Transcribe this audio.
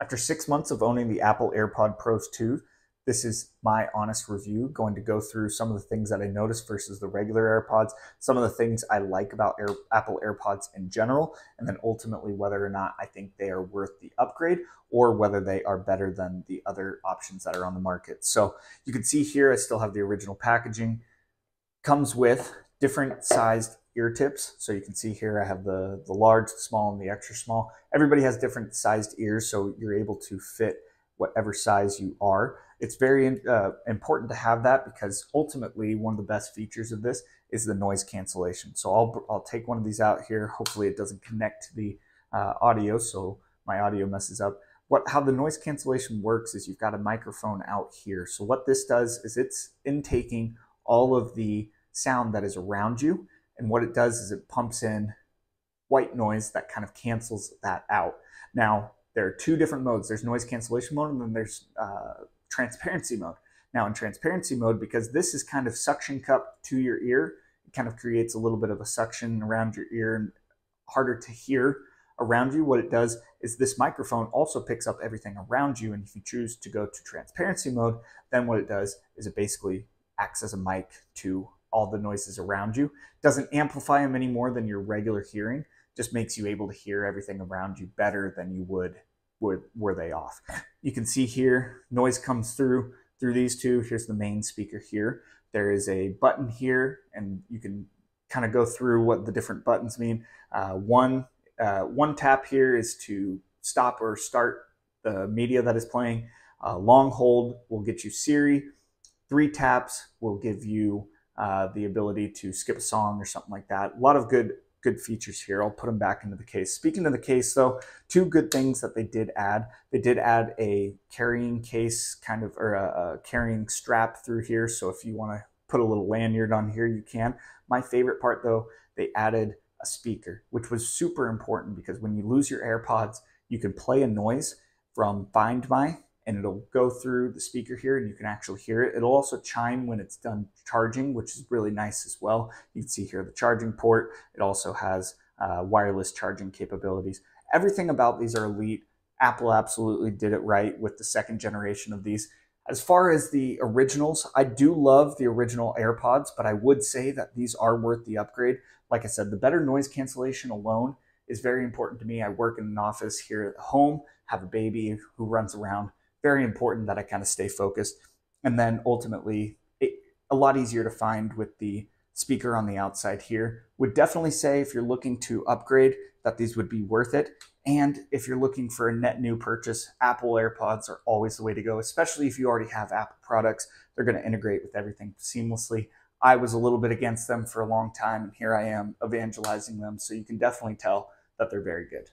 After 6 months of owning the Apple AirPod Pros 2, this is my honest review, going to go through some of the things that I noticed versus the regular AirPods, some of the things I like about Apple AirPods in general, and then ultimately whether or not I think they are worth the upgrade or whether they are better than the other options that are on the market. So you can see here, I still have the original packaging. Comes with different sized ear tips. So you can see here I have the large, the small, and the extra small. Everybody has different sized ears, so you're able to fit whatever size you are. It's very important to have that because ultimately one of the best features of this is the noise cancellation. So I'll take one of these out here. Hopefully it doesn't connect to the audio, so my audio messes up. How the noise cancellation works is you've got a microphone out here. So what this does is it's intaking all of the sound that is around you. And what it does is it pumps in white noise that kind of cancels that out. Now, there are two different modes. There's noise cancellation mode and then there's transparency mode. Now in transparency mode, because this is kind of suction cup to your ear, it kind of creates a little bit of a suction around your ear and harder to hear around you. What it does is this microphone also picks up everything around you. And if you choose to go to transparency mode, then what it does is it basically acts as a mic to all the noises around you. Doesn't amplify them any more than your regular hearing, just makes you able to hear everything around you better than you would were they off. You can see here, noise comes through these two. Here's the main speaker here. There is a button here, and you can kind of go through what the different buttons mean. One tap here is to stop or start the media that is playing. Long hold will get you Siri. 3 taps will give you the ability to skip a song or something like that. A lot of good features here. I'll put them back into the case. Speaking of the case though, 2 good things that they did add. They did add a carrying case kind of, or a carrying strap through here. So if you want to put a little lanyard on here, you can. My favorite part though, they added a speaker, which was super important because when you lose your AirPods, you can play a noise from Find My, and it'll go through the speaker here and you can actually hear it. It'll also chime when it's done charging, which is really nice as well. You can see here the charging port. It also has wireless charging capabilities. Everything about these are elite. Apple absolutely did it right with the 2nd generation of these. As far as the originals, I do love the original AirPods, but I would say that these are worth the upgrade. Like I said, the better noise cancellation alone is very important to me. I work in an office here at home, have a baby who runs around. Very important that I kind of stay focused. And then ultimately, a lot easier to find with the speaker on the outside here. Would definitely say if you're looking to upgrade that these would be worth it. And if you're looking for a net new purchase, Apple AirPods are always the way to go, especially if you already have Apple products. They're going to integrate with everything seamlessly. I was a little bit against them for a long time, and here I am evangelizing them. So you can definitely tell that they're very good.